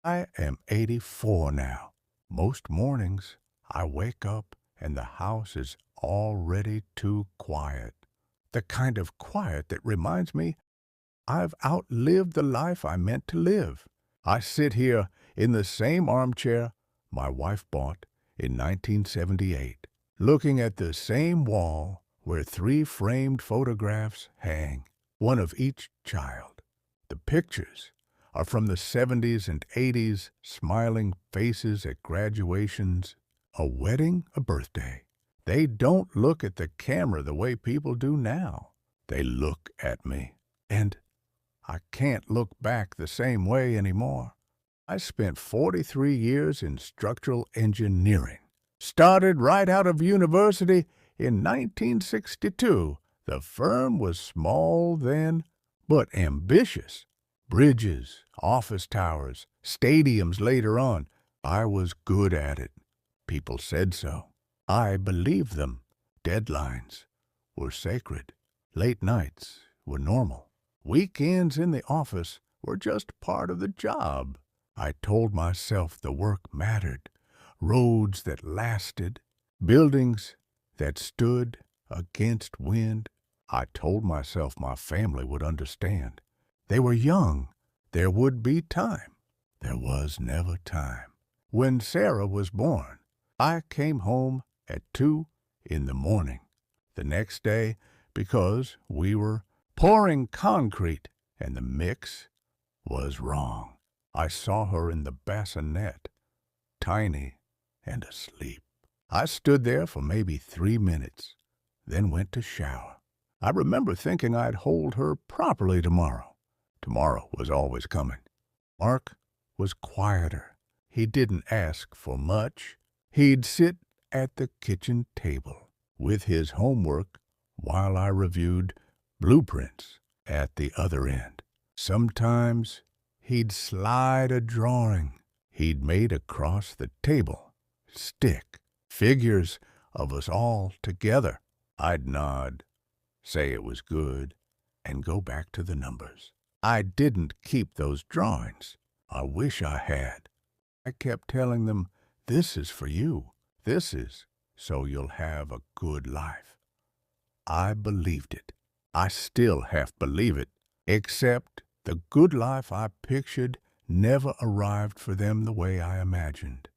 I am 84 now. Most mornings, I wake up and the house is already too quiet. The kind of quiet that reminds me I've outlived the life I meant to live. I sit here in the same armchair my wife bought in 1978, looking at the same wall where three framed photographs hang, one of each child. The pictures are from the 70s and 80s, smiling faces at graduations, a wedding, a birthday. They don't look at the camera the way people do now. They look at me. And I can't look back the same way anymore. I spent 43 years in structural engineering. Started right out of university in 1962. The firm was small then, but ambitious. Bridges, office towers, stadiums later on. I was good at it. People said so. I believed them. Deadlines were sacred. Late nights were normal. Weekends in the office were just part of the job. I told myself the work mattered. Roads that lasted, buildings that stood against wind. I told myself my family would understand. They were young. There would be time. There was never time. When Sarah was born, I came home at 2 in the morning. The next day, because we were pouring concrete and the mix was wrong. I saw her in the bassinet, tiny and asleep. I stood there for maybe 3 minutes, then went to shower. I remember thinking I'd hold her properly tomorrow. Tomorrow was always coming. Mark was quieter. He didn't ask for much. He'd sit at the kitchen table with his homework while I reviewed blueprints at the other end. Sometimes he'd slide a drawing he'd made across the table, stick, figures of us all together. I'd nod, say it was good, and go back to the numbers. I didn't keep those drawings. I wish I had. I kept telling them, this is for you. This is so you'll have a good life. I believed it. I still half believe it, except the good life I pictured never arrived for them the way I imagined.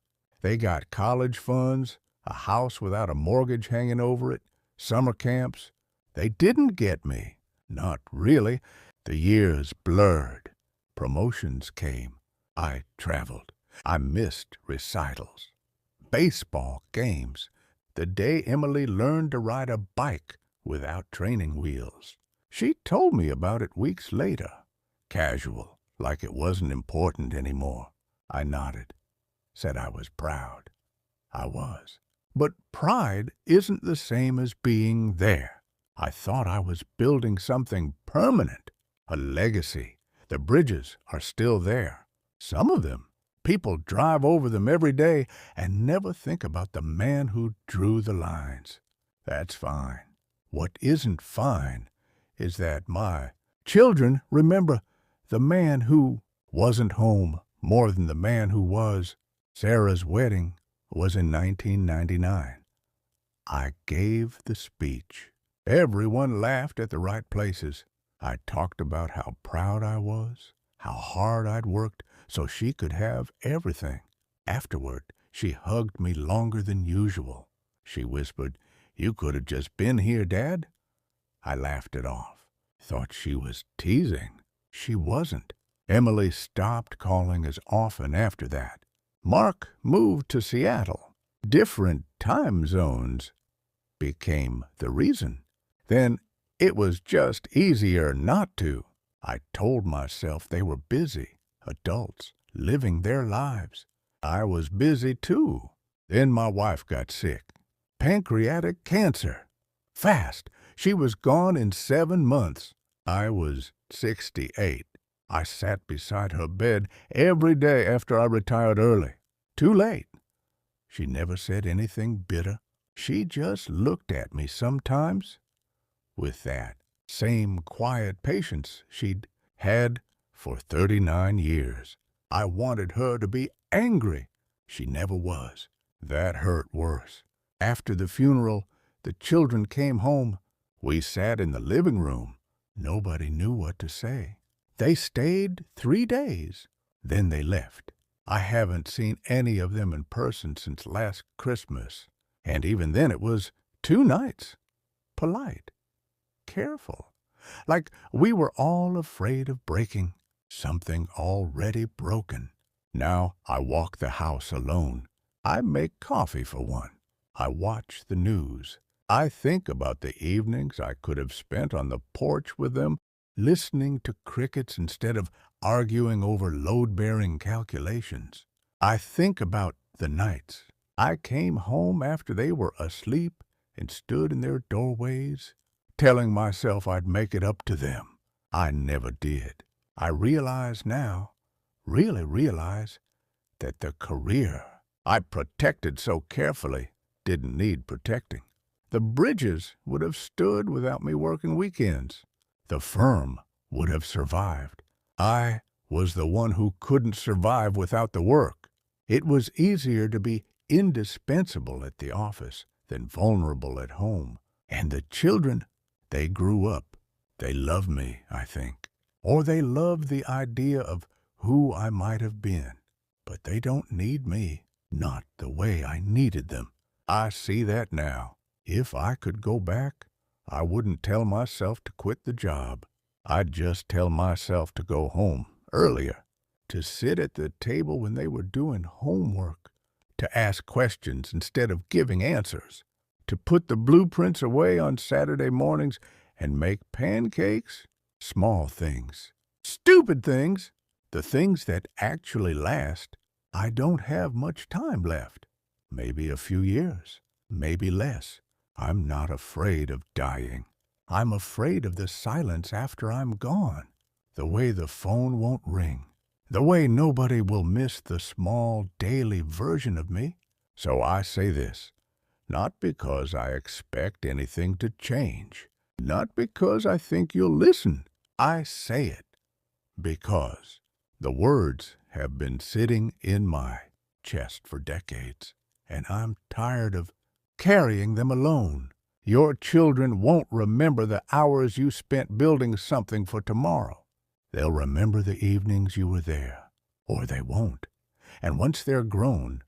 They got college funds, a house without a mortgage hanging over it, summer camps. They didn't get me. Not really. The years blurred. Promotions came. I traveled. I missed recitals, baseball games, the day Emily learned to ride a bike without training wheels. She told me about it weeks later, casual, like it wasn't important anymore. I nodded, said I was proud. I was. But pride isn't the same as being there. I thought I was building something permanent, a legacy. The bridges are still there. Some of them. People drive over them every day and never think about the man who drew the lines. That's fine. What isn't fine is that my children remember the man who wasn't home more than the man who was. Sarah's wedding was in 1999. I gave the speech. Everyone laughed at the right places. I talked about how proud I was, how hard I'd worked so she could have everything. Afterward, she hugged me longer than usual. She whispered, "You could have just been here, Dad." I laughed it off. Thought she was teasing. She wasn't. Emily stopped calling as often after that. Mark moved to Seattle. Different time zones became the reason. Then it was just easier not to. I told myself they were busy, adults, living their lives. I was busy too. Then my wife got sick. Pancreatic cancer. Fast. She was gone in 7 months. I was 68. I sat beside her bed every day after I retired early. Too late. She never said anything bitter. She just looked at me sometimes with that same quiet patience she'd had for 39 years. I wanted her to be angry. She never was. That hurt worse. After the funeral, the children came home. We sat in the living room. Nobody knew what to say. They stayed 3 days. Then they left. I haven't seen any of them in person since last Christmas. And even then it was 2 nights. Polite. Careful. Like we were all afraid of breaking something already broken. Now I walk the house alone. I make coffee for one. I watch the news. I think about the evenings I could have spent on the porch with them, listening to crickets instead of arguing over load-bearing calculations. I think about the nights I came home after they were asleep and stood in their doorways, telling myself I'd make it up to them. I never did. I realize now, really realize, that the career I protected so carefully didn't need protecting. The bridges would have stood without me working weekends. The firm would have survived. I was the one who couldn't survive without the work. It was easier to be indispensable at the office than vulnerable at home. And the children, they grew up. They love me, I think. Or they love the idea of who I might have been. But they don't need me, not the way I needed them. I see that now. If I could go back, I wouldn't tell myself to quit the job. I'd just tell myself to go home earlier, to sit at the table when they were doing homework, to ask questions instead of giving answers, to put the blueprints away on Saturday mornings and make pancakes. Small things. Stupid things. The things that actually last. I don't have much time left. Maybe a few years. Maybe less. I'm not afraid of dying. I'm afraid of the silence after I'm gone. The way the phone won't ring. The way nobody will miss the small daily version of me. So I say this, not because I expect anything to change, not because I think you'll listen. I say it because the words have been sitting in my chest for decades, and I'm tired of carrying them alone. Your children won't remember the hours you spent building something for tomorrow. They'll remember the evenings you were there, or they won't. And once they're grown,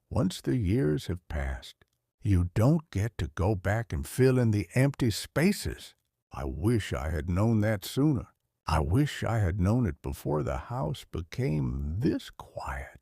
once the years have passed, you don't get to go back and fill in the empty spaces. I wish I had known that sooner. I wish I had known it before the house became this quiet.